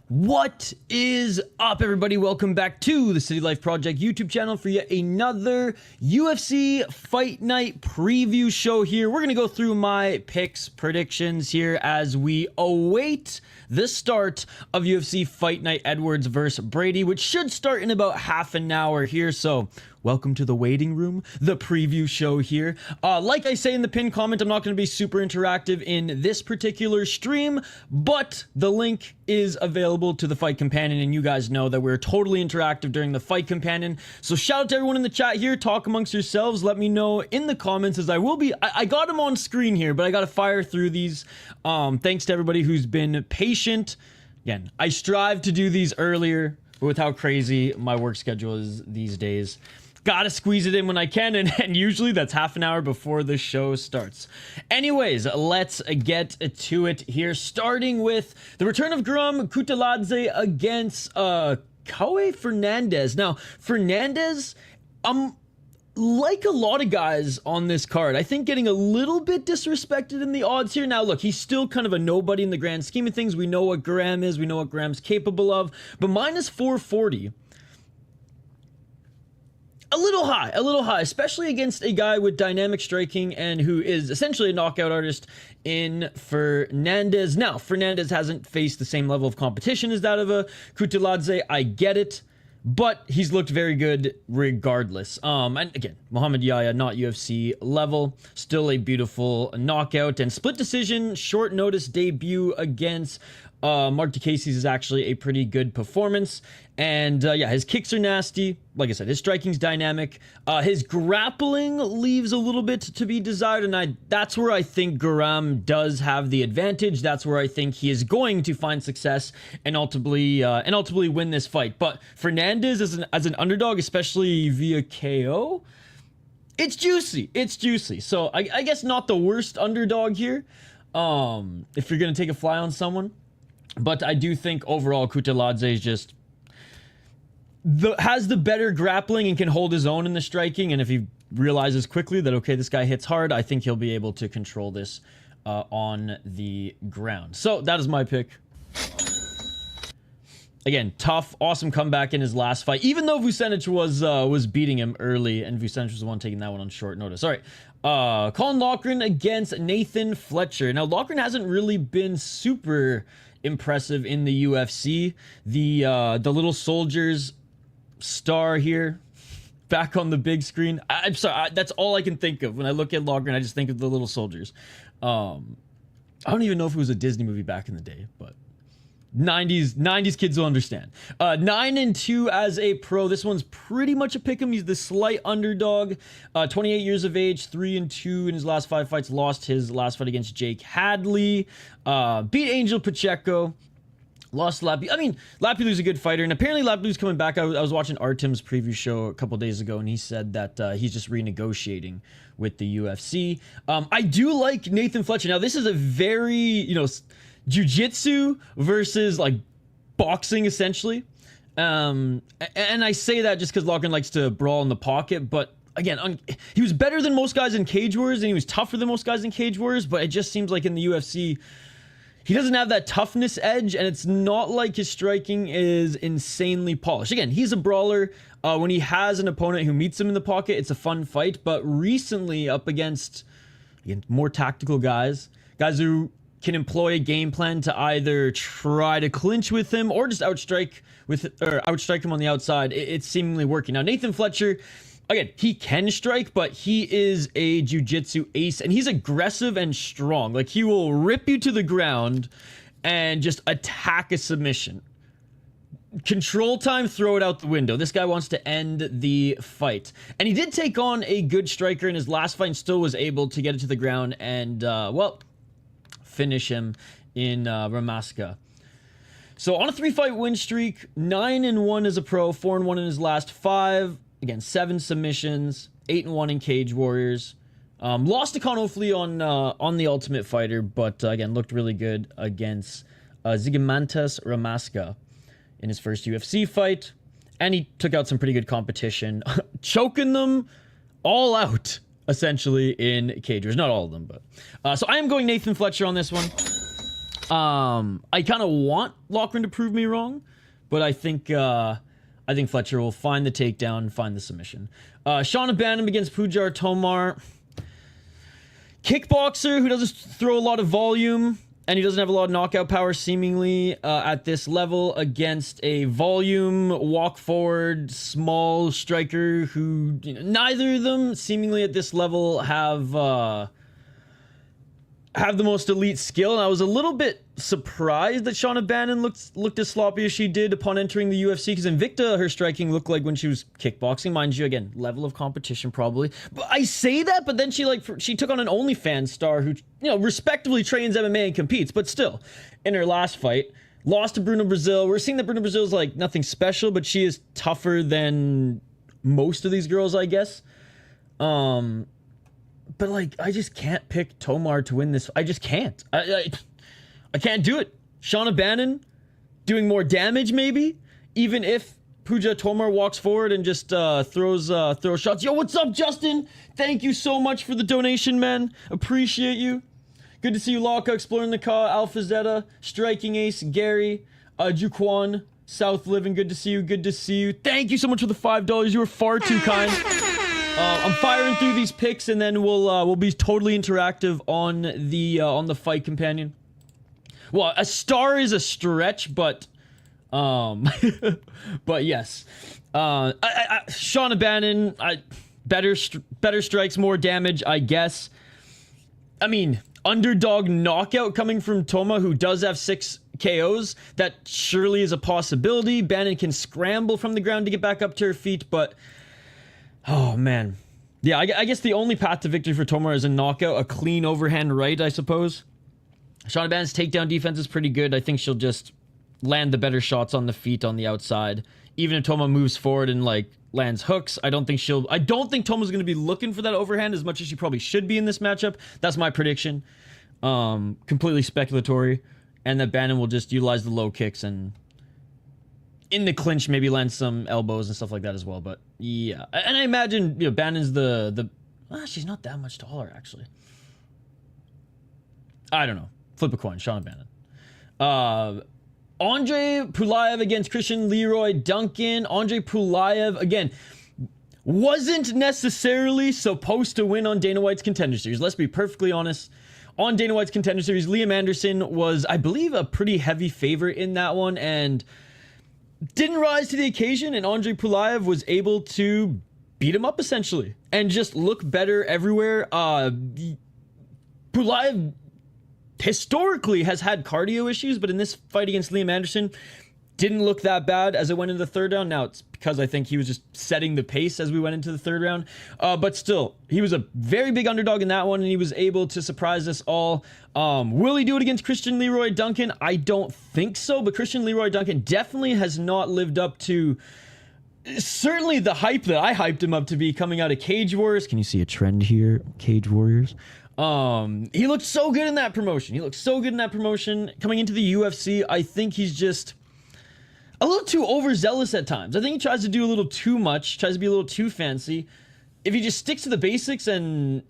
What is up, everybody? Welcome back to the City Life Project YouTube channel for yet another UFC Fight Night preview show here. We're going to go through my picks, predictions here as we await the start of UFC Fight Night Edwards versus Brady, which should start in about half an hour here. So welcome to the waiting room, the preview show here. Like I say in the pinned comment, I'm not going to be super interactive in this particular stream, but the link is available to the Fight Companion, and you guys know that we're totally interactive during the Fight Companion. So shout out to everyone in the chat here. Talk amongst yourselves. Let me know in the comments, as I will be. I got them on screen here, but I got to fire through these. Thanks to everybody who's been patient. Again, I strive to do these earlier, but with how crazy my work schedule is these days, gotta squeeze it in when I can, and usually that's half an hour before the show starts. Anyways, let's get to it here, starting with the return of Guram Kutateladze against Kaue Fernandez. Now, Fernandez, like a lot of guys on this card, I think getting a little bit disrespected in the odds here. Now, look, he's still kind of a nobody in the grand scheme of things. We know what Guram is. We know what Guram's capable of. But minus 440... a little high, especially against a guy with dynamic striking and who is essentially a knockout artist in Fernandez. Now, Fernandez hasn't faced the same level of competition as that of a Kutateladze. I get it, but he's looked very good regardless. And again, Muhammad Yahya, not UFC level, still a beautiful knockout and split decision, short notice debut against Mark DeCasey's is actually a pretty good performance. And yeah, his kicks are nasty. Like I said, his striking's dynamic. His grappling leaves a little bit to be desired, and that's where I think Guram does have the advantage. That's where I think he is going to find success and ultimately win this fight. But Fernandez as an underdog, especially via KO, it's juicy. It's juicy. So I guess not the worst underdog here, if you're gonna take a fly on someone. But I do think overall Kutateladze is just has the better grappling and can hold his own in the striking. And if he realizes quickly that, okay, this guy hits hard, I think he'll be able to control this on the ground. So that is my pick. Again, tough, awesome comeback in his last fight, even though Vucenic was beating him early, and Vucenic was the one taking that one on short notice. All right, Colin Loughran against Nathan Fletcher. Now, Loughran hasn't really been super impressive in the UFC. The little soldiers star here, back on the big screen. I'm sorry, that's all I can think of when I look at Loughran. I just think of the little soldiers. I don't even know if it was a Disney movie back in the day, but 90s kids will understand. 9-2 as a pro. This one's pretty much a pick'em. He's the slight underdog. 28 years of age, 3-2 in his last 5 fights. Lost his last fight against Jake Hadley. Beat Angel Pacheco. Lost Lapi. I mean, Lapilu's a good fighter, and apparently Lapilu's coming back. I was watching Artem's preview show a couple days ago, and he said that he's just renegotiating with the UFC. I do like Nathan Fletcher. Now, this is a very, jiu-jitsu versus like boxing essentially, and I say that just because Loughran likes to brawl in the pocket, but again, he was better than most guys in Cage Warriors, and he was tougher than most guys in Cage Warriors, but it just seems like in the UFC he doesn't have that toughness edge, and it's not like his striking is insanely polished. Again, he's a brawler. When he has an opponent who meets him in the pocket, it's a fun fight, but recently up against, again, more tactical guys who can employ a game plan to either try to clinch with him or just outstrike him on the outside, it's seemingly working. Now, Nathan Fletcher, again, he can strike, but he is a jiu-jitsu ace, and he's aggressive and strong. Like, he will rip you to the ground and just attack a submission. Control time, throw it out the window. This guy wants to end the fight. And he did take on a good striker in his last fight and still was able to get it to the ground and, well, finish him in Ramaska. So on a 3-fight win streak, 9-1 as a pro, 4-1 in his last 5. Again, 7 submissions, 8-1 in Cage Warriors. Lost to Con Ofli on the Ultimate Fighter, but again, looked really good against Zigomantas Ramaska in his first UFC fight. And he took out some pretty good competition, choking them all out, essentially, in Cage Warriors. Not all of them, but... so I am going Nathan Fletcher on this one. I kind of want Loughran to prove me wrong, but I think Fletcher will find the takedown, find the submission. Sean O'Bannon against Pujar Tomar. Kickboxer who doesn't throw a lot of volume, and he doesn't have a lot of knockout power seemingly at this level against a volume, walk forward, small striker who neither of them seemingly at this level have the most elite skill. And I was a little bit surprised that Shauna Bannon looked as sloppy as she did upon entering the UFC, because Invicta, her striking looked like when she was kickboxing. Mind you, again, level of competition probably. But I say that, but then she took on an OnlyFans star who, respectively trains MMA and competes, but still, in her last fight, lost to Bruno Brazil. We're seeing that Bruno Brazil is like nothing special, but she is tougher than most of these girls, I guess. But like, I just can't pick Tomar to win this. I just can't. I can't do it. Shauna Bannon doing more damage, maybe, even if Puja Tomar walks forward and just throws shots. Yo, what's up, Justin? Thank you so much for the donation, man. Appreciate you. Good to see you, Laka, exploring the car. Alpha Zeta, Striking Ace, Gary, Juquan, South Living. Good to see you. Good to see you. Thank you so much for the $5. You were far too kind. I'm firing through these picks, and then we'll be totally interactive on the fight companion. Well, a star is a stretch, but but yes, Shauna Bannon, better strikes, more damage, I guess. I mean, underdog knockout coming from Toma, who does have 6 KOs. That surely is a possibility. Bannon can scramble from the ground to get back up to her feet, but oh man, yeah, I guess the only path to victory for Tomar is a knockout, a clean overhand right, I suppose. Shauna Bannon's takedown defense is pretty good. I think she'll just land the better shots on the feet on the outside. Even if Toma moves forward and like lands hooks, I don't think Toma's going to be looking for that overhand as much as she probably should be in this matchup. That's my prediction. Completely speculatory. And that Bannon will just utilize the low kicks and in the clinch maybe land some elbows and stuff like that as well. But yeah, and I imagine Bannon's she's not that much taller actually. I don't know. Flip a coin. Shauna Bannon. Andrey Pulyaev against Christian Leroy Duncan. Andrey Pulyaev, again, wasn't necessarily supposed to win on Dana White's Contender Series. Let's be perfectly honest. On Dana White's Contender Series, Liam Anderson was, I believe, a pretty heavy favorite in that one and didn't rise to the occasion, and Andrey Pulyaev was able to beat him up, essentially, and just look better everywhere. Pulyaev historically has had cardio issues, but in this fight against Liam Anderson, didn't look that bad as it went into the third round. Now, it's because I think he was just setting the pace as we went into the third round. But still, he was a very big underdog in that one, and he was able to surprise us all. Will he do it against Christian Leroy Duncan? I don't think so, but Christian Leroy Duncan definitely has not lived up to certainly the hype that I hyped him up to be coming out of Cage Warriors. Can you see a trend here? Cage Warriors. He looked so good in that promotion. Coming into the UFC, I think he's just a little too overzealous at times. I think he tries to do a little too much, tries to be a little too fancy. If he just sticks to the basics, and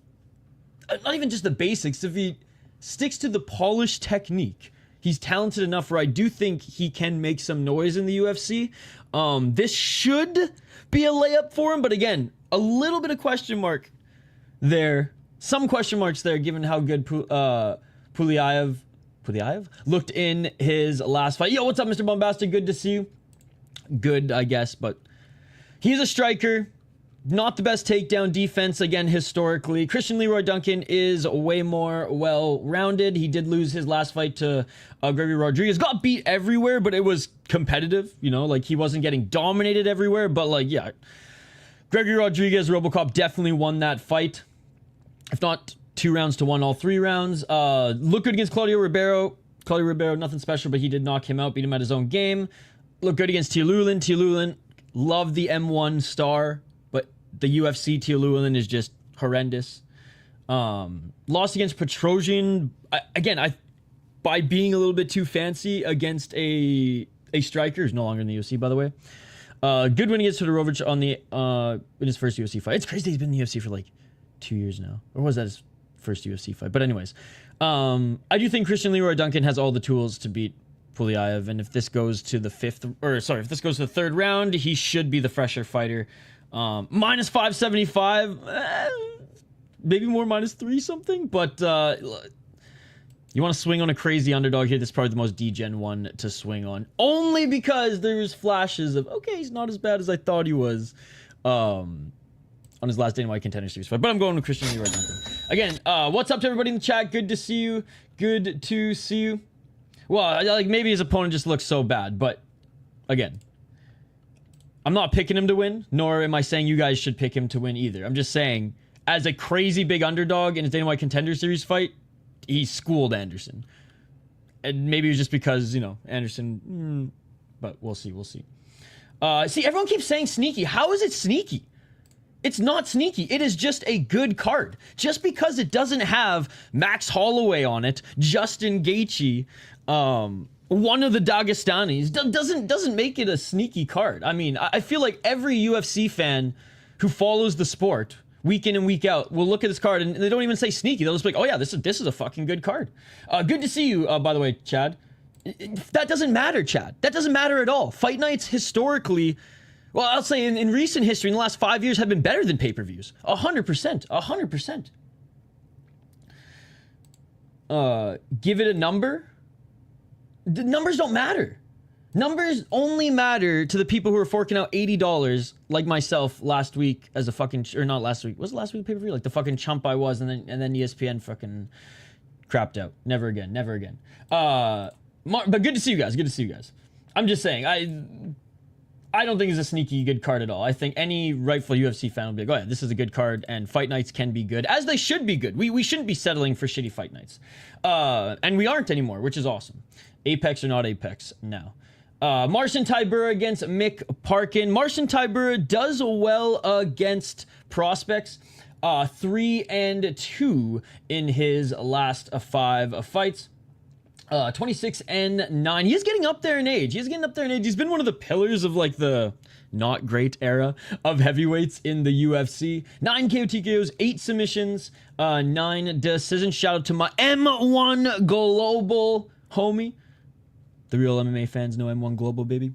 not even just the basics, if he sticks to the polished technique, he's talented enough where I do think he can make some noise in the UFC. This should be a layup for him, but again, a little bit of question mark there. Some question marks there, given how good Pulyaev looked in his last fight. Yo, what's up, Mr. Bombastic? Good to see you. Good, I guess, but he's a striker. Not the best takedown defense, again, historically. Christian Leroy Duncan is way more well-rounded. He did lose his last fight to Gregory Rodriguez. Got beat everywhere, but it was competitive. Like he wasn't getting dominated everywhere, but like, yeah. Gregory Rodriguez, RoboCop definitely won that fight. If not 2 rounds to 1, all 3 rounds. Looked good against Claudio Ribeiro. Claudio Ribeiro, nothing special, but he did knock him out, beat him at his own game. Looked good against Tialulin. Tialulin, love the M1 star, but the UFC Tialulin is just horrendous. Lost against Petrosian. By being a little bit too fancy against a striker who's no longer in the UFC, by the way. Good win against Todorovic on in his first UFC fight. It's crazy he's been in the UFC for like 2 years now. Or was that his first UFC fight. But anyways, I do think Christian Leroy Duncan has all the tools to beat Pulyaev, and if this goes to the if this goes to the third round, he should be the fresher fighter. Minus 575, maybe more minus 3 something, but you want to swing on a crazy underdog here, this is probably the most degen one to swing on, only because there's flashes of, okay, he's not as bad as I thought he was on his last Dana White Contender Series fight. But I'm going with Christian Leroy Duncan. Again, what's up to everybody in the chat? Good to see you. Good to see you. Well, like, maybe his opponent just looks so bad, but again, I'm not picking him to win, nor am I saying you guys should pick him to win either. I'm just saying, as a crazy big underdog in his Dana White Contender Series fight, he schooled Anderson. And maybe it was just because, you know, Anderson, but we'll see, we'll see. See, everyone keeps saying sneaky. How is it sneaky? It's not sneaky. It is just a good card. Just because it doesn't have Max Holloway on it, Justin Gaethje, one of the Dagestanis, doesn't make it a sneaky card. I mean, I feel like every UFC fan who follows the sport week in and week out will look at this card and they don't even say sneaky. They'll just be like, oh yeah, this is a fucking good card. Good to see you, by the way, Chad. That doesn't matter, Chad. That doesn't matter at all. Fight nights historically, well, I'll say in recent history, in the last 5 years, have been better than pay-per-views. 100%. 100%. Give it a number. The numbers don't matter. Numbers only matter to the people who are forking out $80, like myself last week as a fucking, or not last week. Was it last week pay-per-view? Like the fucking chump I was, and then ESPN fucking crapped out. Never again. Never again. But good to see you guys. Good to see you guys. I'm just saying, I don't think it's a sneaky good card at all. I think any rightful UFC fan will be like, oh yeah, this is a good card, and fight nights can be good, as they should be good. We shouldn't be settling for shitty fight nights. And we aren't anymore, which is awesome. Apex or not Apex now. Marcin Tybura against Mick Parkin. Marcin Tybura does well against prospects. 3-2 in his last 5 fights. 26-9. He is getting up there in age. He's been one of the pillars of like the not great era of heavyweights in the UFC. 9 KO TKOs, 8 submissions, 9 decisions. Shout out to my M1 Global homie. The real MMA fans know M1 Global, baby.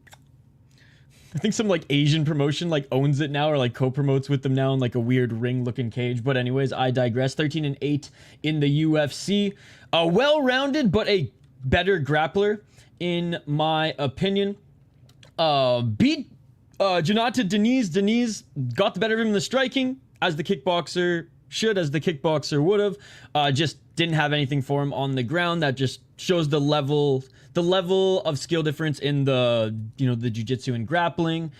I think some like Asian promotion like owns it now, or like co-promotes with them now in like a weird ring-looking cage. But anyways, I digress. 13-8 in the UFC. Well-rounded, but a better grappler, in my opinion. Beat Jonathan Deniz. Deniz got the better of him in the striking, as the kickboxer should, as the kickboxer would have. Just didn't have anything for him on the ground. That just shows the level of skill difference in the, you know, the jiu-jitsu and grappling.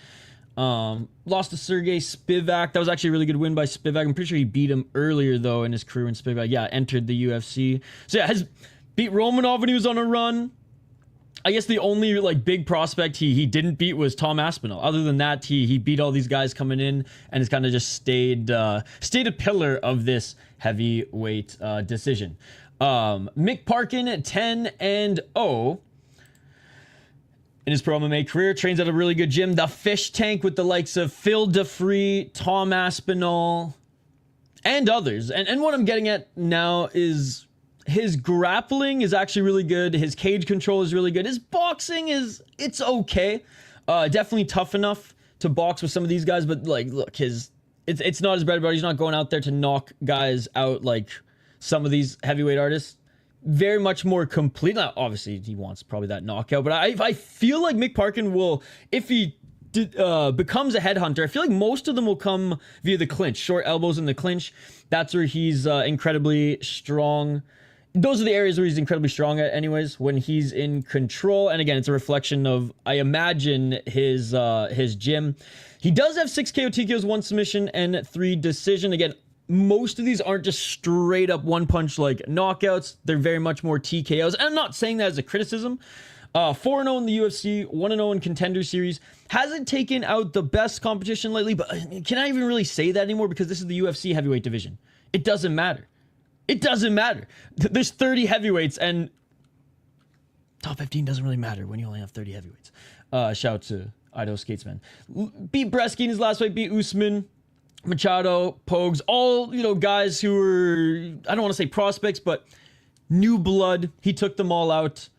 Lost to Sergey Spivak. That was actually a really good win by Spivak. I'm pretty sure he beat him earlier though in his career when Spivak, yeah, entered the UFC. So yeah, has beat Romanov when he was on a run. I guess the only like big prospect he didn't beat was Tom Aspinall. Other than that, he beat all these guys coming in and has kind of just stayed a pillar of this heavyweight decision. Mick Parkin, 10-0 in his pro MMA career. Trains at a really good gym, the Fish Tank, with the likes of Phil DeFree, Tom Aspinall, and others. And what I'm getting at now is his grappling is actually really good. His cage control is really good. His boxing it's okay. Definitely tough enough to box with some of these guys, but like, look, it's not his bread and butter. He's not going out there to knock guys out like some of these heavyweight artists. Very much more complete. Now, obviously, he wants probably that knockout, but I feel like Mick Parkin will, if he becomes a headhunter, I feel like most of them will come via the clinch. Short elbows in the clinch. That's where he's incredibly strong. Those are the areas where he's incredibly strong at anyways, when he's in control. And again, it's a reflection of, I imagine, his gym. He does have 6 KO TKOs, 1 submission, and 3 decision. Again, most of these aren't just straight up one punch like knockouts. They're very much more TKOs. And I'm not saying that as a criticism. 4-0 in the UFC, 1-0 in Contender Series. Hasn't taken out the best competition lately, but can I even really say that anymore? Because this is the UFC heavyweight division. It doesn't matter. It doesn't matter. There's 30 heavyweights, and top 15 doesn't really matter when you only have 30 heavyweights. Shout out to Idaho Skatesman. Beat Bresky in his last fight, beat Usman. Machado, Pogues, all, you know, guys who were, I don't want to say prospects, but new blood. He took them all out.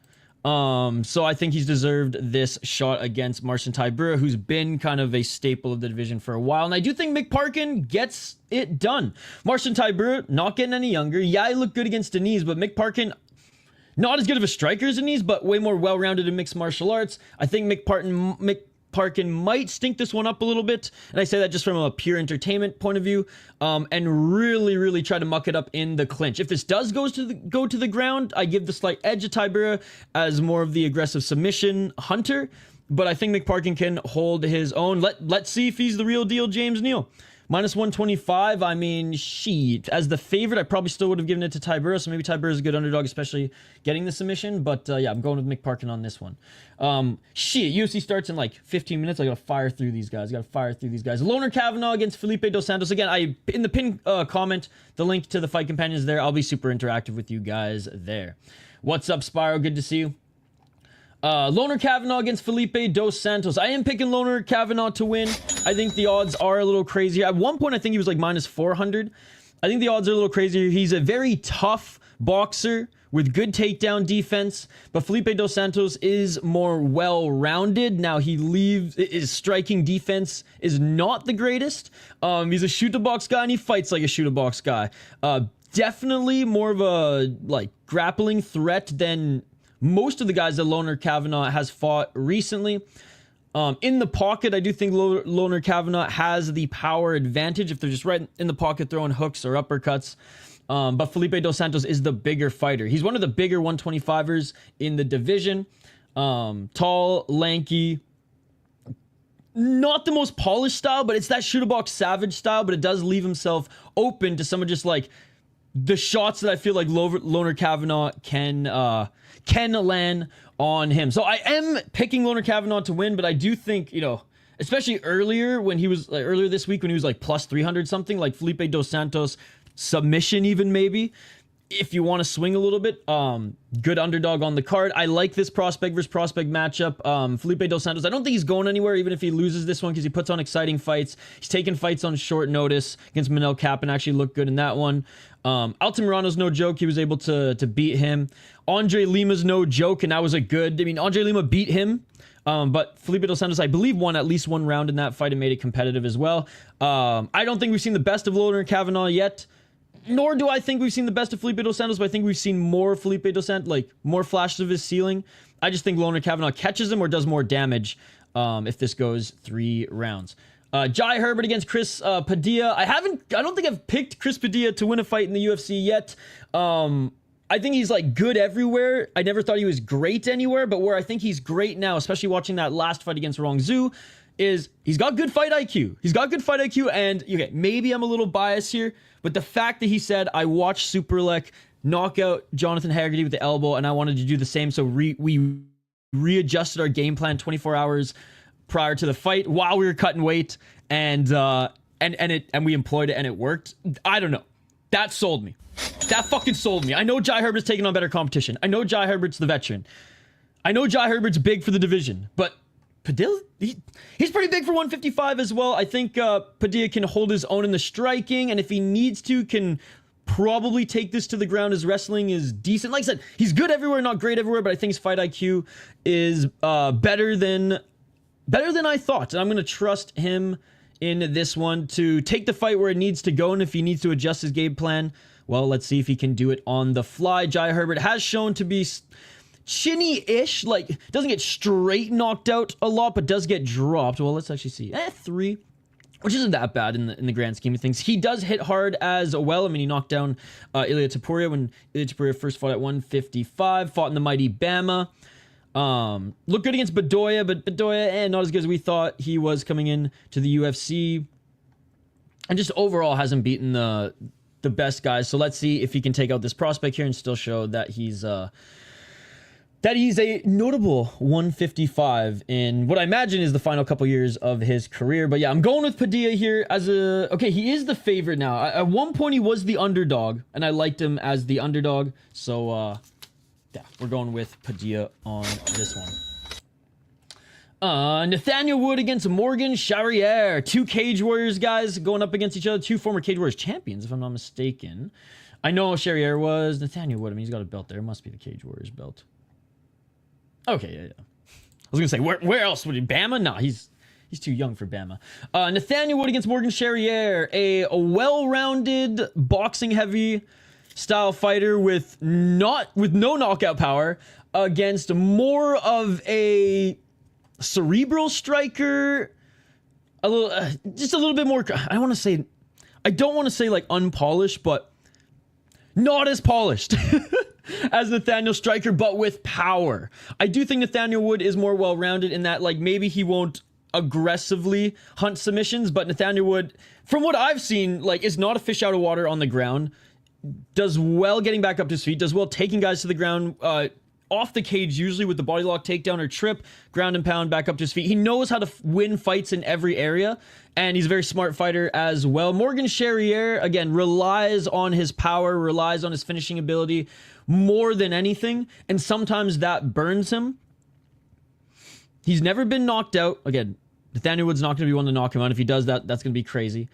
So I think he's deserved this shot against Marcin Tybura, who's been kind of a staple of the division for a while. And I do think Mick Parkin gets it done. Marcin Tybura, not getting any younger. Yeah, he looked good against Denise, but Mick Parkin, not as good of a striker as Denise, but way more well-rounded in mixed martial arts. I think Mick Parkin might stink this one up a little bit, and I say that just from a pure entertainment point of view, and really try to muck it up in the clinch. If this does go to the ground, I give the slight edge of Tybura as more of the aggressive submission hunter, but I think Mick Parkin can hold his own. Let's see if he's the real deal, James Neal. Minus 125, I mean, shit. As the favorite, I probably still would have given it to Tybura, so maybe Tybura is a good underdog, especially getting the submission. But yeah, I'm going with Mick Parkin on this one. Shit, UFC starts in like 15 minutes. I gotta fire through these guys. Loner Kavanagh against Felipe dos Santos. Again, in the pin comment, the link to the fight companions there. I'll be super interactive with you guys there. What's up, Spyro? Good to see you. Loner Kavanagh against Felipe dos Santos. I am picking Loner Kavanagh to win. I think the odds are a little crazy. At one point, I think he was like minus 400. I think the odds are a little crazier. He's a very tough boxer with good takedown defense, but Felipe dos Santos is more well-rounded. Now, his striking defense is not the greatest. He's a shoot-to-box guy, and he fights like a shoot-to-box guy. Definitely more of a like grappling threat than most of the guys that Loner Kavanagh has fought recently. In the pocket, I do think Loner Kavanagh has the power advantage if they're just right in the pocket throwing hooks or uppercuts. But Felipe dos Santos is the bigger fighter. He's one of the bigger 125ers in the division. Tall, lanky, not the most polished style, but it's that shoot-a-box savage style, but it does leave himself open to some of just like the shots that I feel like Loner Kavanagh can land on him. So I am picking Loner Kavanagh to win, but I do think, you know, especially earlier this week when he was like plus 300 something, like Felipe dos Santos submission even maybe, if you want to swing a little bit, good underdog on the card. I like this prospect versus prospect matchup. Felipe dos Santos, I don't think he's going anywhere even if he loses this one because he puts on exciting fights. He's taking fights on short notice against Manel Cap and actually looked good in that one. Altamirano's no joke. He was able to beat him. Andrey Lima's no joke, and that was Andrey Lima beat him. But Felipe dos Santos, I believe, won at least one round in that fight and made it competitive as well. I don't think we've seen the best of Loner Kavanagh yet. Nor do I think we've seen the best of Felipe dos Santos, but I think we've seen more Felipe dos Santos, like more flashes of his ceiling. I just think Loner Kavanagh catches him or does more damage if this goes 3 rounds. Jai Herbert against Chris Padilla. I don't think I've picked Chris Padilla to win a fight in the UFC yet. I think he's like good everywhere. I never thought he was great anywhere, but where I think he's great now, especially watching that last fight against Rong Zhu, is he's got good fight IQ. And okay, maybe I'm a little biased here, but the fact that he said, I watched Superlek knock out Jonathan Haggerty with the elbow, and I wanted to do the same, so we readjusted our game plan 24 hours prior to the fight while we were cutting weight, and we employed it and it worked. I don't know. That sold me. That fucking sold me. I know Jai Herbert's taking on better competition. I know Jai Herbert's the veteran. I know Jai Herbert's big for the division, but Padilla, he's pretty big for 155 as well. I think Padilla can hold his own in the striking, and if he needs to, can probably take this to the ground. His wrestling is decent. Like I said, he's good everywhere, not great everywhere, but I think his fight IQ is better than I thought, and I'm going to trust him in this one to take the fight where it needs to go, and if he needs to adjust his game plan, well, let's see if he can do it on the fly. Jai Herbert has shown to be chinny-ish, like doesn't get straight knocked out a lot, but does get dropped. Well, let's actually see. 3, which isn't that bad in the grand scheme of things. He does hit hard as well. I mean, he knocked down Ilia Topuria when Ilia Topuria first fought at 155, fought in the mighty Bama. Looked good against Bedoya, but Bedoya, not as good as we thought he was coming in to the UFC. And just overall hasn't beaten the best guys. So let's see if he can take out this prospect here and still show that he's a notable 155 in what I imagine is the final couple years of his career. But yeah, I'm going with Padilla here okay, he is the favorite now. At one point, he was the underdog, and I liked him as the underdog. So, yeah, we're going with Padilla on this one. Nathaniel Wood against Morgan Charrière. 2 Cage Warriors guys going up against each other. 2 former Cage Warriors champions, if I'm not mistaken. I know Charrière was. Nathaniel Wood, I mean, he's got a belt there. It must be the Cage Warriors belt. Okay, yeah. I was going to say, where else would he? Bama? No, he's too young for Bama. Nathaniel Wood against Morgan Charrière. A well-rounded, boxing-heavy style fighter with no knockout power against more of a cerebral striker, just a little bit more. I don't want to say like unpolished, but not as polished as Nathaniel Striker, but with power. I do think Nathaniel Wood is more well-rounded in that, like, maybe he won't aggressively hunt submissions, but Nathaniel Wood, from what I've seen, like, is not a fish out of water on the ground. Does well getting back up to his feet, does well taking guys to the ground, off the cage, usually with the body lock, takedown, or trip, ground and pound back up to his feet. He knows how to win fights in every area, and he's a very smart fighter as well. Morgan Charrière, again, relies on his power, relies on his finishing ability more than anything, and sometimes that burns him. He's never been knocked out. Again, Nathaniel Wood's not going to be one to knock him out. If he does that, that's going to be crazy.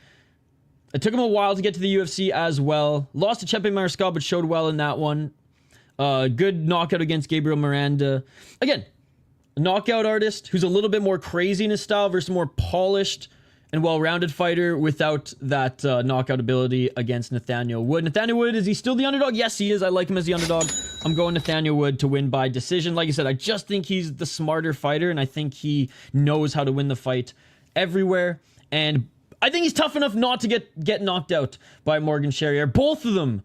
It took him a while to get to the UFC as well. Lost to Chepe Mariscal, but showed well in that one. Good knockout against Gabriel Miranda. Again, a knockout artist who's a little bit more crazy in his style versus a more polished and well-rounded fighter without that knockout ability against Nathaniel Wood. Nathaniel Wood, is he still the underdog? Yes, he is. I like him as the underdog. I'm going Nathaniel Wood to win by decision. Like I said, I just think he's the smarter fighter, and I think he knows how to win the fight everywhere. And I think he's tough enough not to get knocked out by Morgan Charrière. Both of them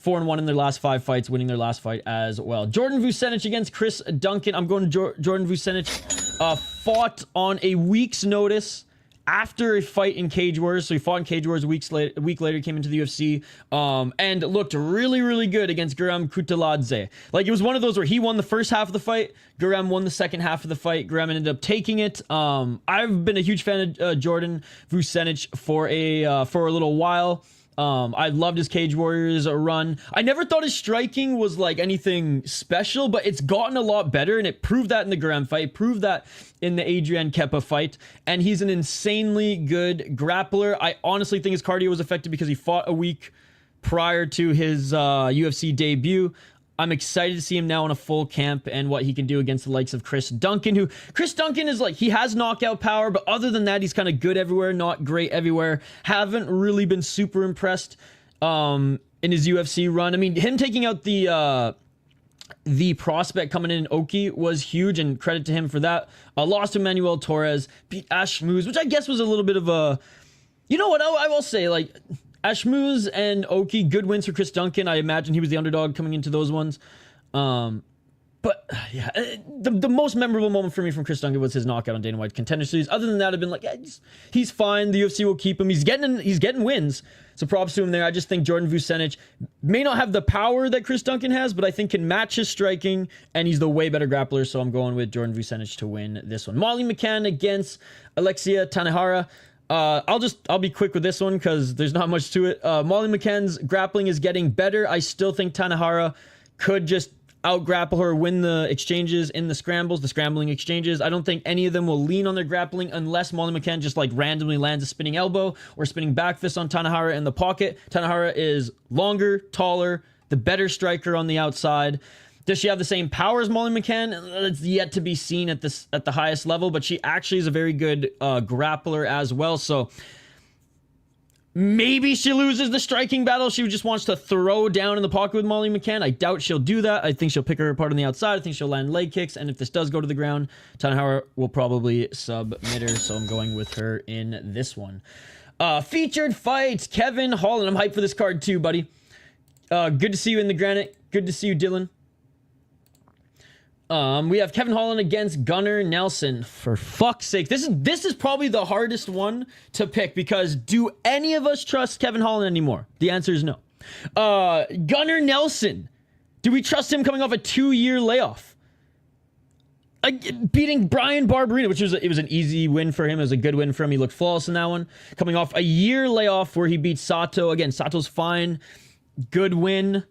4-1 in their last 5 fights, winning their last fight as well. Jordan Vucenic against Chris Duncan. I'm going to Jordan Vucenic. Fought on a week's notice after a fight in Cage Wars. So he fought in Cage Wars a week later, came into the UFC, and looked really, really good against Guram Kutaladze. Like, it was one of those where he won the first half of the fight, Guram won the second half of the fight, Guram ended up taking it. I've been a huge fan of Jordan Vucenic for a little while. I loved his Cage Warriors run. I never thought his striking was like anything special, but it's gotten a lot better, and it proved that in the Guram fight, proved that in the Adrian Kepa fight, and he's an insanely good grappler. I honestly think his cardio was affected because he fought a week prior to his UFC debut. I'm excited to see him now in a full camp and what he can do against the likes of Chris Duncan, Chris Duncan is like, he has knockout power, but other than that, he's kind of good everywhere, not great everywhere. Haven't really been super impressed in his UFC run. I mean, him taking out the prospect coming in Oki was huge, and credit to him for that. Lost to Manuel Torres, beat Ashmouz, which I guess was a little bit of a, you know what, I will say, like, Ashmouz and Oki, good wins for Chris Duncan. I imagine he was the underdog coming into those ones. But yeah, the most memorable moment for me from Chris Duncan was his knockout on Dana White Contender Series. Other than that, I've been like, yeah, he's fine. The UFC will keep him. He's getting wins. So props to him there. I just think Jordan Vucenic may not have the power that Chris Duncan has, but I think can match his striking, and he's the way better grappler. So I'm going with Jordan Vucenic to win this one. Molly McCann against Alexia Thainara. I'll be quick with this one because there's not much to it. Molly McCann's grappling is getting better. I still think Thainara could just out-grapple her, win the exchanges in the scrambling exchanges. I don't think any of them will lean on their grappling unless Molly McCann just like randomly lands a spinning elbow or spinning back fist on Thainara in the pocket. Thainara is longer, taller, the better striker on the outside. Does she have the same power as Molly McCann? It's yet to be seen at the highest level, but she actually is a very good grappler as well. So maybe she loses the striking battle. She just wants to throw down in the pocket with Molly McCann. I doubt she'll do that. I think she'll pick her apart on the outside. I think she'll land leg kicks, and if this does go to the ground, Thainara will probably submit her. So I'm going with her in this one. Featured fights, Kevin Holland. I'm hyped for this card too, buddy. Good to see you in the granite. Good to see you, Dylan. We have Kevin Holland against Gunnar Nelson. For fuck's sake, this is probably the hardest one to pick because do any of us trust Kevin Holland anymore? The answer is no. Gunnar Nelson, do we trust him coming off a 2-year layoff? Beating Brian Barberina, which was an easy win for him. It was a good win for him. He looked flawless in that one. Coming off a year layoff where he beat Sato. Again, Sato's fine. Good win.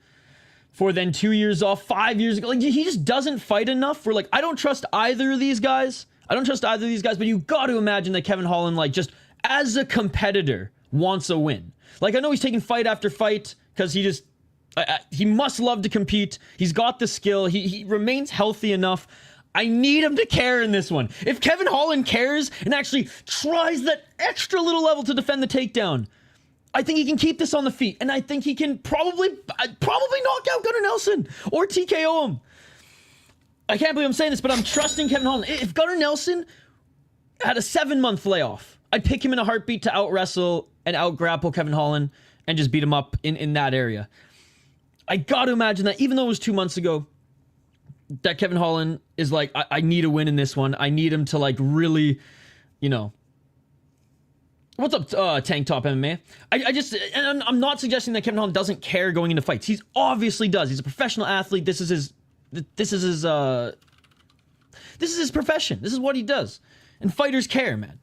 For then 2 years off, 5 years ago. Like, he just doesn't fight enough. We're like, I don't trust either of these guys. I don't trust either of these guys, but you got to imagine that Kevin Holland, like, just as a competitor, wants a win. Like, I know he's taking fight after fight because he just, he must love to compete. He's got the skill. He remains healthy enough. I need him to care in this one. If Kevin Holland cares and actually tries that extra little level to defend the takedown, I think he can keep this on the feet. And I think he can probably knock out Gunnar Nelson or TKO him. I can't believe I'm saying this, but I'm trusting Kevin Holland. If Gunnar Nelson had a 7-month layoff, I'd pick him in a heartbeat to out-wrestle and out-grapple Kevin Holland and just beat him up in that area. I got to imagine that even though it was 2 months ago, that Kevin Holland is like, I need a win in this one. I need him to, like, really, you know. What's up, Tank Top MMA? And I'm not suggesting that Kevin Holland doesn't care going into fights. He obviously does. He's a professional athlete. This is his profession. This is what he does. And fighters care, man.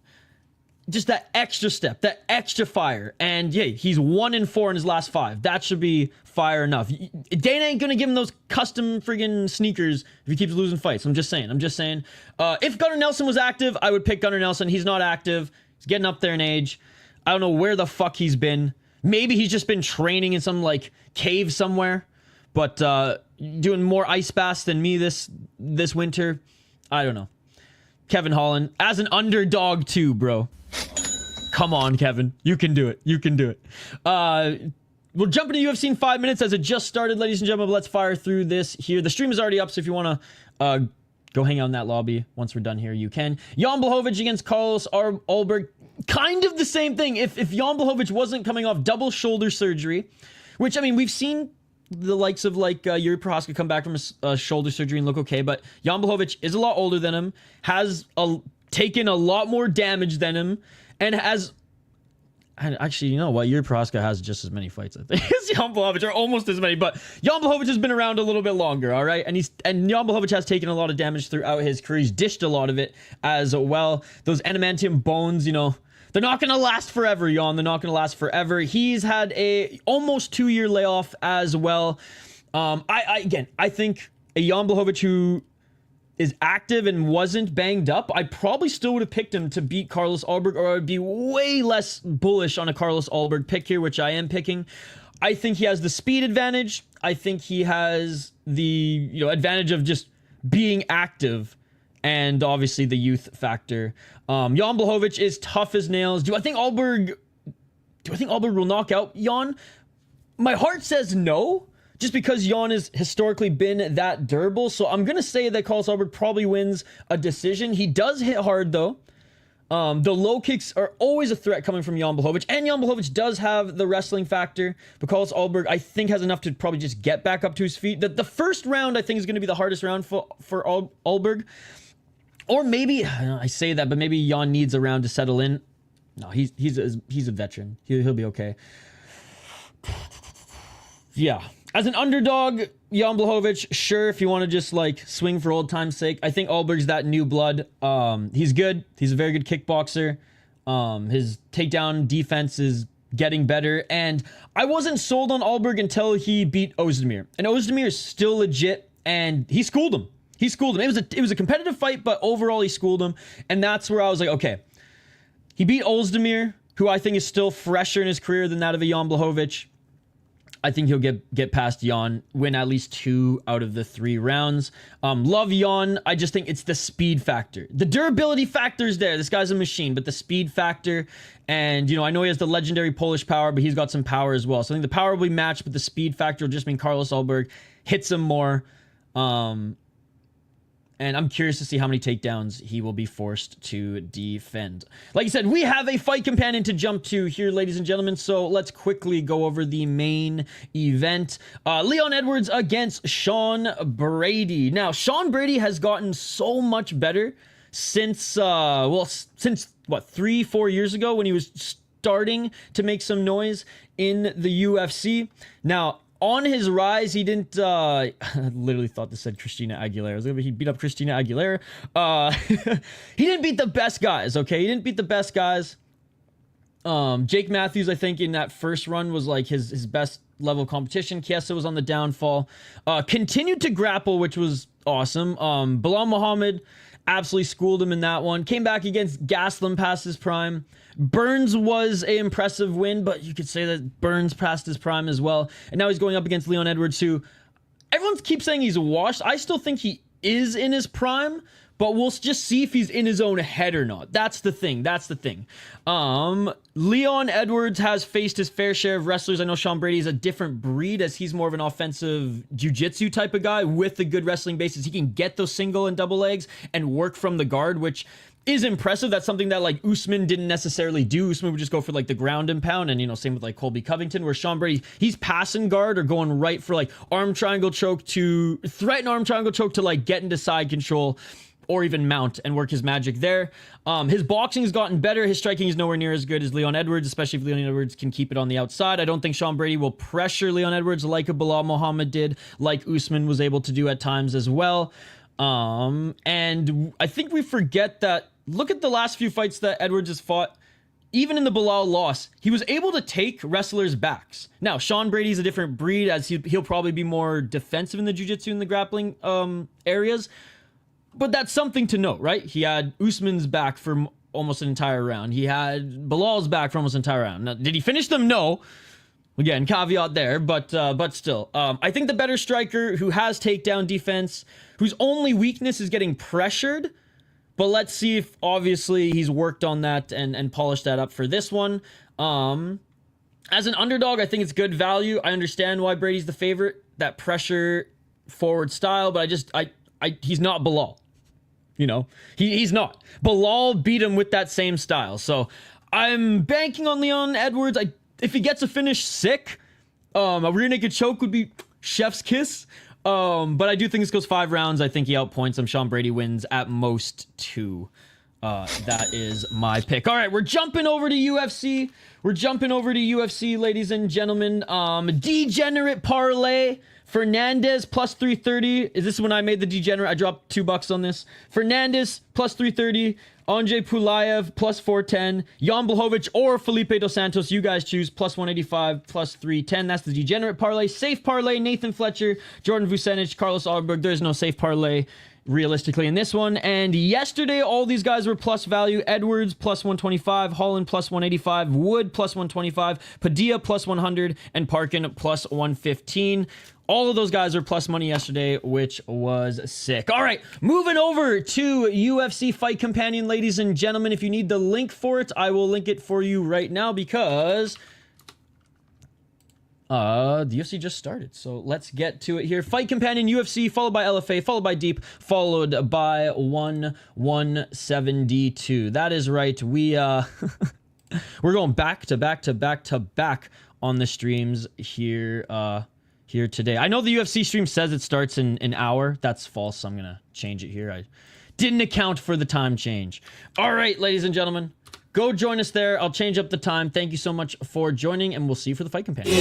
Just that extra step, that extra fire. And yeah, he's 1-4 in his last 5. That should be fire enough. Dana ain't gonna give him those custom friggin' sneakers if he keeps losing fights. I'm just saying. If Gunnar Nelson was active, I would pick Gunnar Nelson. He's not active. He's getting up there in age. I don't know where the fuck he's been. Maybe he's just been training in some, like, cave somewhere. But doing more ice baths than me this winter. I don't know. Kevin Holland, as an underdog too, bro. Come on, Kevin. You can do it. You can do it. We'll jump into UFC in 5 minutes as it just started, ladies and gentlemen. But let's fire through this here. The stream is already up, so if you want to go hang out in that lobby once we're done here, you can. Jan Błachowicz against Carlos Ulberg. Kind of the same thing. If Jan Błachowicz wasn't coming off double shoulder surgery, which, I mean, we've seen the likes of, like, Yuri Prochazka come back from a shoulder surgery and look okay, but Jan Błachowicz is a lot older than him, has taken a lot more damage than him, and has... And actually, you know what? Yuri Prochazka has just as many fights, I think, as Jan Błachowicz, or almost as many. But Jan Błachowicz has been around a little bit longer, all right? And Jan Błachowicz has taken a lot of damage throughout his career. He's dished a lot of it as well. Those adamantium bones, you know, they're not going to last forever, Jan. They're not going to last forever. He's had a almost 2-year layoff as well. I think a Jan Błachowicz who is active and wasn't banged up, I probably still would have picked him to beat Carlos Ulberg, or I would be way less bullish on a Carlos Ulberg pick here, which I am picking. I think he has the speed advantage. I think he has the, you know, advantage of just being active, and obviously the youth factor. Jan Błachowicz is tough as nails. Do I think Ulberg will knock out Jan? My heart says no, just because Jan has historically been that durable. So I'm going to say that Carlos Ulberg probably wins a decision. He does hit hard, though. The low kicks are always a threat coming from Jan Błachowicz. And Jan Błachowicz does have the wrestling factor. But Carlos Ulberg, I think, has enough to probably just get back up to his feet. The first round, I think, is going to be the hardest round for Ulberg. Or maybe, I say that, but maybe Jan needs a round to settle in. No, he's a veteran. He'll be okay. Yeah. As an underdog, Jan Błachowicz, sure, if you want to just, like, swing for old time's sake. I think Ulberg's that new blood. He's good. He's a very good kickboxer. His takedown defense is getting better. And I wasn't sold on Ulberg until he beat Ozdemir. And Ozdemir is still legit, and he schooled him. He schooled him. It was a competitive fight, but overall he schooled him. And that's where I was like, okay. He beat Ozdemir, who I think is still fresher in his career than that of a Jan Błachowicz. I think he'll get past Jan, win at least 2 out of the 3 rounds. Love Jan. I just think it's the speed factor. The durability factor is there. This guy's a machine, but the speed factor, and, you know, I know he has the legendary Polish power, but he's got some power as well. So I think the power will be matched, but the speed factor will just mean Carlos Ulberg hits him more. And I'm curious to see how many takedowns he will be forced to defend. Like I said, we have a fight companion to jump to here, ladies and gentlemen. So let's quickly go over the main event. Leon Edwards against Sean Brady. Now, Sean Brady has gotten so much better since, since what, 3-4 years ago when he was starting to make some noise in the UFC. Now, on his rise, he didn't, I literally thought this said Christina Aguilera. I was like, he beat up Christina Aguilera. He didn't beat the best guys, okay? He didn't beat the best guys. Jake Matthews, I think, in that first run was like his best level of competition. Chiesa was on the downfall. Continued to grapple, which was awesome. Bilal Muhammad absolutely schooled him in that one. Came back against Gaslam past his prime. Burns was an impressive win, but you could say that Burns passed his prime as well. And now he's going up against Leon Edwards, who everyone keeps saying he's washed. I still think he is in his prime, but we'll just see if he's in his own head or not. That's the thing. That's the thing. Leon Edwards has faced his fair share of wrestlers. I know Sean Brady is a different breed, as he's more of an offensive jiu-jitsu type of guy with a good wrestling basis. He can get those single and double legs and work from the guard, which is impressive. That's something that like Usman didn't necessarily do. Usman would just go for like the ground and pound, and you know, same with like Colby Covington, where Sean Brady, he's passing guard or going right for like arm triangle choke to threaten arm triangle choke to like get into side control or even mount and work his magic there. His boxing has gotten better. His striking is nowhere near as good as Leon Edwards, especially if Leon Edwards can keep it on the outside. I don't think Sean Brady will pressure Leon Edwards like a Bilal Muhammad did, like Usman was able to do at times as well. And I think we forget that, look at the last few fights that Edwards has fought. Even in the Bilal loss, he was able to take wrestlers' backs. Now, Sean Brady's a different breed, as he'll probably be more defensive in the jiu-jitsu and the grappling areas. But that's something to note, right? He had Usman's back for almost an entire round. He had Bilal's back for almost an entire round. Now, did he finish them? No. Again, caveat there, but still. I think the better striker who has takedown defense, whose only weakness is getting pressured. But let's see if, obviously, he's worked on that and polished that up for this one. As an underdog, I think it's good value. I understand why Brady's the favorite. That pressure forward style, but he's not Bilal. You know, he's not. Bilal beat him with that same style. So I'm banking on Leon Edwards. If he gets a finish, sick. A rear naked choke would be chef's kiss. But I do think this goes 5 rounds. I think he outpoints him. Sean Brady wins at most 2. That is my pick. All right, we're jumping over to UFC. Ladies and gentlemen. Degenerate parlay. Fernandez plus 330. Is this when I made the degenerate? I dropped $2 on this. Fernandez plus 330. Andrey Pulyaev plus 410. Jan Błachowicz or Felipe dos Santos. You guys choose. Plus 185, plus 310. That's the degenerate parlay. Safe parlay. Nathan Fletcher, Jordan Vucenic, Carlos Ulberg. There's no safe parlay realistically in this one. And yesterday, all these guys were plus value. Edwards plus 125, Holland plus 185, Wood plus 125, Padilla plus 100, and Parkin plus 115. All of those guys are plus money yesterday, which was sick. All right, moving over to UFC Fight Companion, ladies and gentlemen. If you need the link for it, I will link it for you right now because the UFC just started. So let's get to it here. Fight Companion UFC, followed by LFA, followed by Deep, followed by 172. That is right. We're going back to back on the streams here. Here today. I know the UFC stream says it starts in an hour. That's false. So I'm going to change it here. I didn't account for the time change. All right, ladies and gentlemen, go join us there. I'll change up the time. Thank you so much for joining, and we'll see you for the Fight Companion.